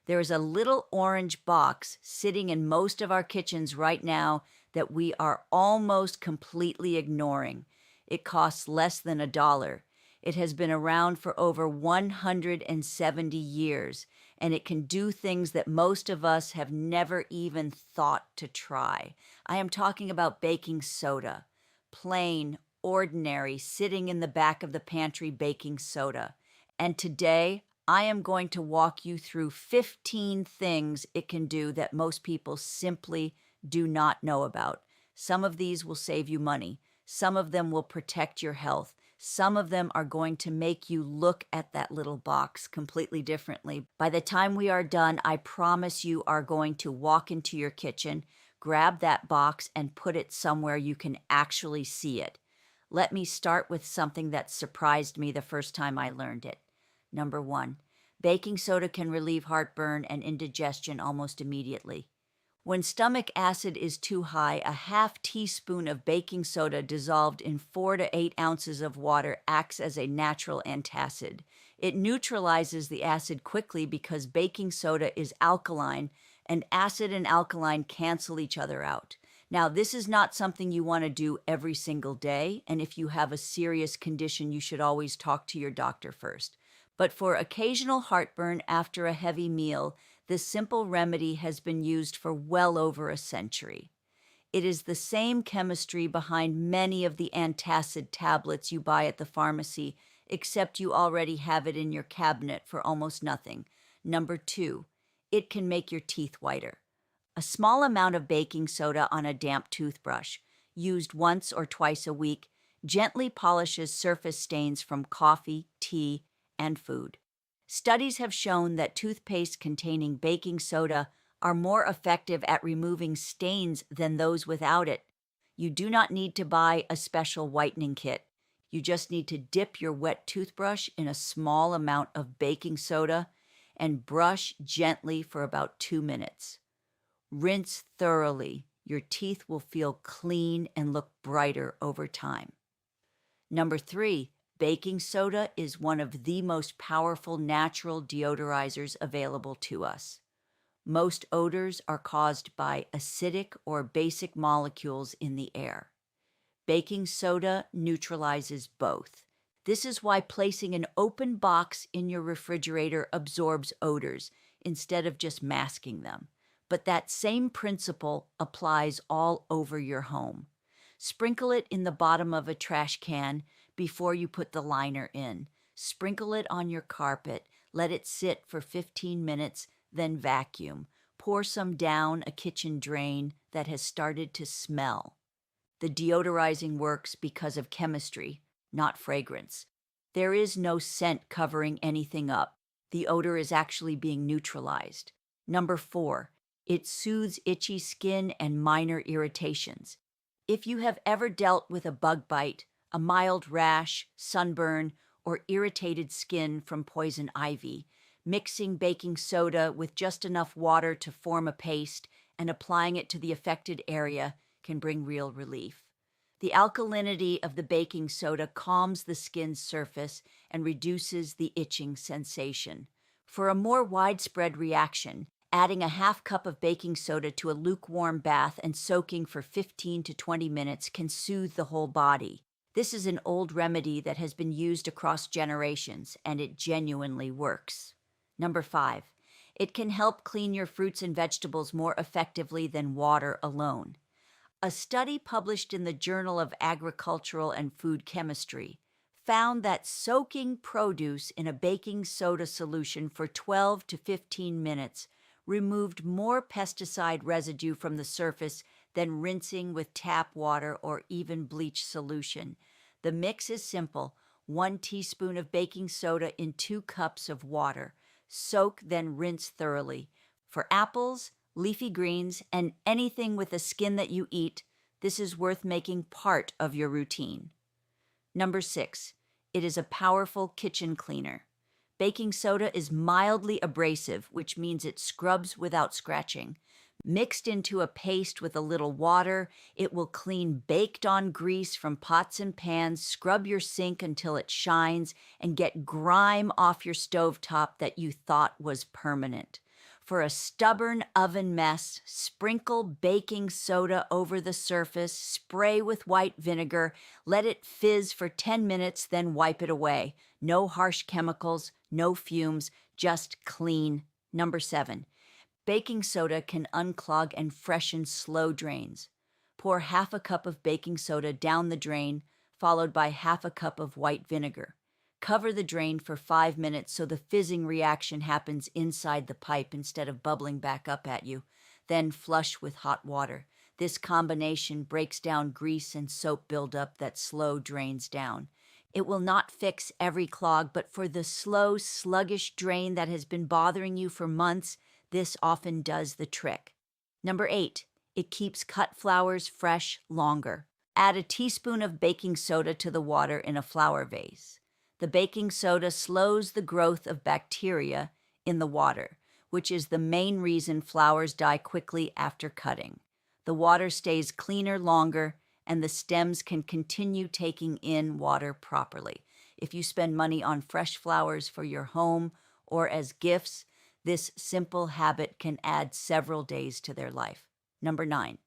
There is a little orange box sitting in most of our kitchens right now that we are almost completely ignoring. It costs less than $1. It has been around for over 170 years, and it can do things that most of us have never even thought to try. I am talking about baking soda. Plain, ordinary, sitting in the back of the pantry baking soda. And today, I am going to walk you through 15 things it can do that most people simply do not know about. Some of these will save you money. Some of them will protect your health. Some of them are going to make you look at that little box completely differently. By the time we are done, I promise you are going to walk into your kitchen, grab that box, and put it somewhere you can actually see it. Let me start with something that surprised me the first time I learned it. Number 1, baking soda can relieve heartburn and indigestion almost immediately. When stomach acid is too high, a half teaspoon of baking soda dissolved in 4 to 8 ounces of water acts as a natural antacid. It neutralizes the acid quickly because baking soda is alkaline, and acid and alkaline cancel each other out. Now, this is not something you want to do every single day, and if you have a serious condition, you should always talk to your doctor first. But for occasional heartburn after a heavy meal, this simple remedy has been used for well over a century. It is the same chemistry behind many of the antacid tablets you buy at the pharmacy, except you already have it in your cabinet for almost nothing. Number 2, it can make your teeth whiter. A small amount of baking soda on a damp toothbrush, used once or twice a week, gently polishes surface stains from coffee, tea, and food. Studies have shown that toothpaste containing baking soda are more effective at removing stains than those without it. You do not need to buy a special whitening kit. You just need to dip your wet toothbrush in a small amount of baking soda and brush gently for about 2 minutes. Rinse thoroughly. Your teeth will feel clean and look brighter over time. Number 3, baking soda is one of the most powerful natural deodorizers available to us. Most odors are caused by acidic or basic molecules in the air. Baking soda neutralizes both. This is why placing an open box in your refrigerator absorbs odors instead of just masking them. But that same principle applies all over your home. Sprinkle it in the bottom of a trash can before you put the liner in. Sprinkle it on your carpet, let it sit for 15 minutes, then vacuum. Pour some down a kitchen drain that has started to smell. The deodorizing works because of chemistry, not fragrance. There is no scent covering anything up. The odor is actually being neutralized. Number 4, it soothes itchy skin and minor irritations. If you have ever dealt with a bug bite, a mild rash, sunburn, or irritated skin from poison ivy, mixing baking soda with just enough water to form a paste and applying it to the affected area can bring real relief. The alkalinity of the baking soda calms the skin's surface and reduces the itching sensation. For a more widespread reaction, adding a half cup of baking soda to a lukewarm bath and soaking for 15 to 20 minutes can soothe the whole body. This is an old remedy that has been used across generations, and it genuinely works. Number 5, it can help clean your fruits and vegetables more effectively than water alone. A study published in the Journal of Agricultural and Food Chemistry found that soaking produce in a baking soda solution for 12 to 15 minutes removed more pesticide residue from the surface than rinsing with tap water or even bleach solution. The mix is simple: 1 teaspoon of baking soda in 2 cups of water. Soak, then rinse thoroughly. For apples, leafy greens, and anything with a skin that you eat, this is worth making part of your routine. Number 6, it is a powerful kitchen cleaner. Baking soda is mildly abrasive, which means it scrubs without scratching. Mixed into a paste with a little water, it will clean baked-on grease from pots and pans, scrub your sink until it shines, and get grime off your stovetop that you thought was permanent. For a stubborn oven mess, sprinkle baking soda over the surface, spray with white vinegar, let it fizz for 10 minutes, then wipe it away. No harsh chemicals, no fumes, just clean. Number 7. Baking soda can unclog and freshen slow drains. Pour half a cup of baking soda down the drain, followed by half a cup of white vinegar. Cover the drain for 5 minutes so the fizzing reaction happens inside the pipe instead of bubbling back up at you. Then flush with hot water. This combination breaks down grease and soap buildup that slow drains down. It will not fix every clog, but for the slow, sluggish drain that has been bothering you for months, this often does the trick. Number 8, it keeps cut flowers fresh longer. Add a teaspoon of baking soda to the water in a flower vase. The baking soda slows the growth of bacteria in the water, which is the main reason flowers die quickly after cutting. The water stays cleaner longer, and the stems can continue taking in water properly. If you spend money on fresh flowers for your home or as gifts, this simple habit can add several days to their life. Number 9.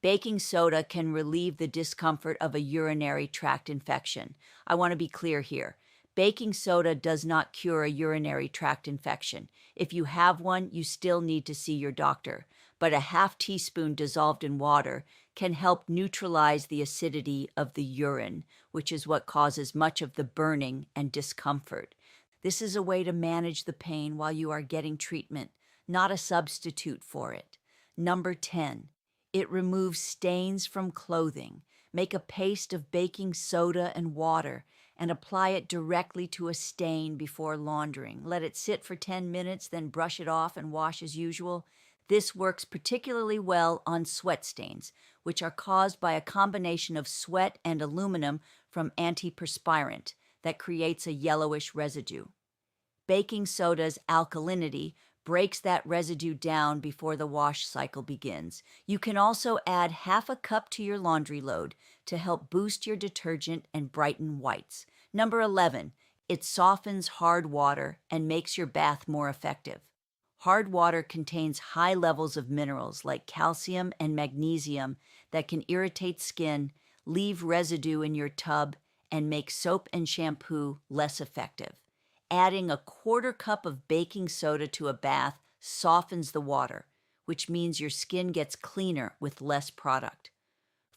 Baking soda can relieve the discomfort of a urinary tract infection. I want to be clear here. Baking soda does not cure a urinary tract infection. If you have one, you still need to see your doctor. But a half teaspoon dissolved in water can help neutralize the acidity of the urine, which is what causes much of the burning and discomfort. This is a way to manage the pain while you are getting treatment, not a substitute for it. Number 10. It removes stains from clothing. Make a paste of baking soda and water and apply it directly to a stain before laundering. Let it sit for 10 minutes, then brush it off and wash as usual. This works particularly well on sweat stains, which are caused by a combination of sweat and aluminum from antiperspirant that creates a yellowish residue. Baking soda's alkalinity breaks that residue down before the wash cycle begins. You can also add half a cup to your laundry load to help boost your detergent and brighten whites. Number 11, it softens hard water and makes your bath more effective. Hard water contains high levels of minerals like calcium and magnesium that can irritate skin, leave residue in your tub, and make soap and shampoo less effective. Adding a quarter cup of baking soda to a bath softens the water, which means your skin gets cleaner with less product.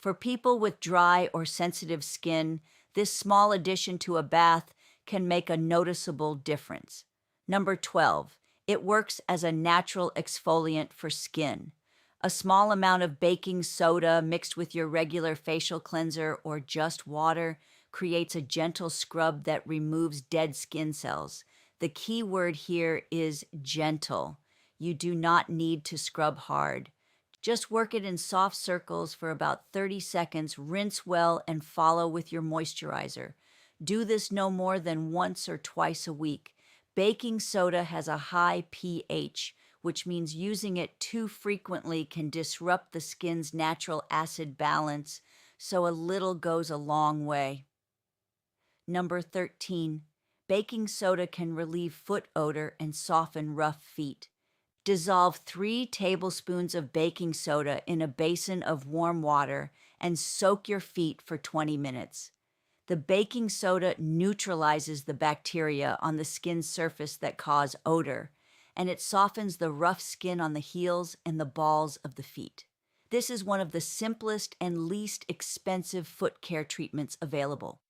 For people with dry or sensitive skin, this small addition to a bath can make a noticeable difference. Number 12, it works as a natural exfoliant for skin. A small amount of baking soda mixed with your regular facial cleanser or just water creates a gentle scrub that removes dead skin cells. The key word here is gentle. You do not need to scrub hard. Just work it in soft circles for about 30 seconds, rinse well, and follow with your moisturizer. Do this no more than once or twice a week. Baking soda has a high pH, which means using it too frequently can disrupt the skin's natural acid balance, so a little goes a long way. Number 13, baking soda can relieve foot odor and soften rough feet. Dissolve 3 tablespoons of baking soda in a basin of warm water and soak your feet for 20 minutes. The baking soda neutralizes the bacteria on the skin surface that cause odor, and it softens the rough skin on the heels and the balls of the feet. This is one of the simplest and least expensive foot care treatments available.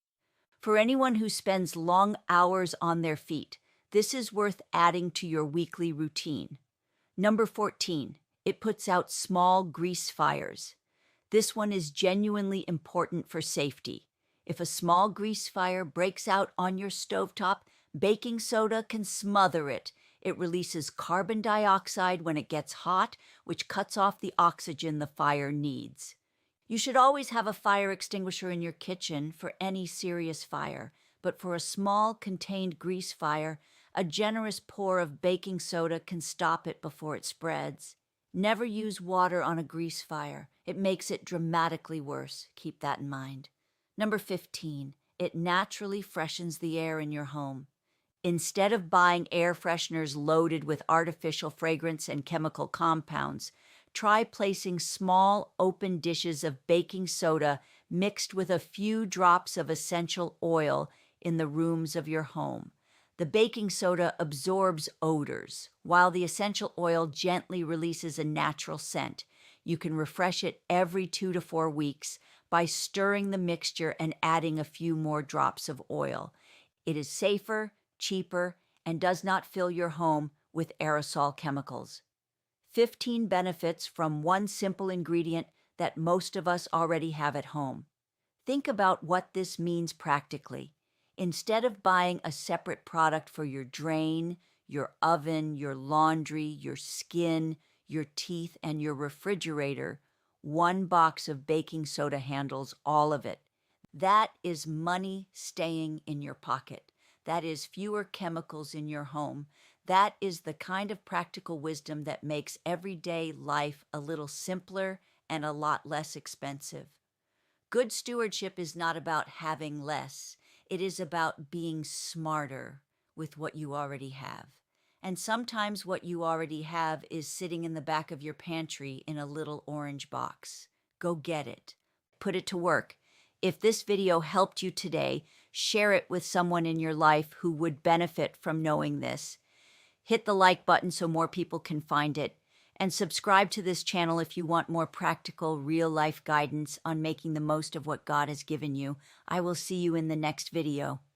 For anyone who spends long hours on their feet, this is worth adding to your weekly routine. Number 14, it puts out small grease fires. This one is genuinely important for safety. If a small grease fire breaks out on your stovetop, baking soda can smother it. It releases carbon dioxide when it gets hot, which cuts off the oxygen the fire needs. You should always have a fire extinguisher in your kitchen for any serious fire, but for a small contained grease fire, a generous pour of baking soda can stop it before it spreads. Never use water on a grease fire. It makes it dramatically worse. Keep that in mind. Number 15, it naturally freshens the air in your home. Instead of buying air fresheners loaded with artificial fragrance and chemical compounds, try placing small, open dishes of baking soda mixed with a few drops of essential oil in the rooms of your home. The baking soda absorbs odors, while the essential oil gently releases a natural scent. You can refresh it every 2 to 4 weeks by stirring the mixture and adding a few more drops of oil. It is safer, cheaper, and does not fill your home with aerosol chemicals. 15 benefits from one simple ingredient that most of us already have at home. Think about what this means practically. Instead of buying a separate product for your drain, your oven, your laundry, your skin, your teeth, and your refrigerator, one box of baking soda handles all of it. That is money staying in your pocket. That is fewer chemicals in your home. That is the kind of practical wisdom that makes everyday life a little simpler and a lot less expensive. Good stewardship is not about having less. It is about being smarter with what you already have. And sometimes what you already have is sitting in the back of your pantry in a little orange box. Go get it. Put it to work. If this video helped you today, share it with someone in your life who would benefit from knowing this. Hit the like button so more people can find it. And subscribe to this channel if you want more practical, real-life guidance on making the most of what God has given you. I will see you in the next video.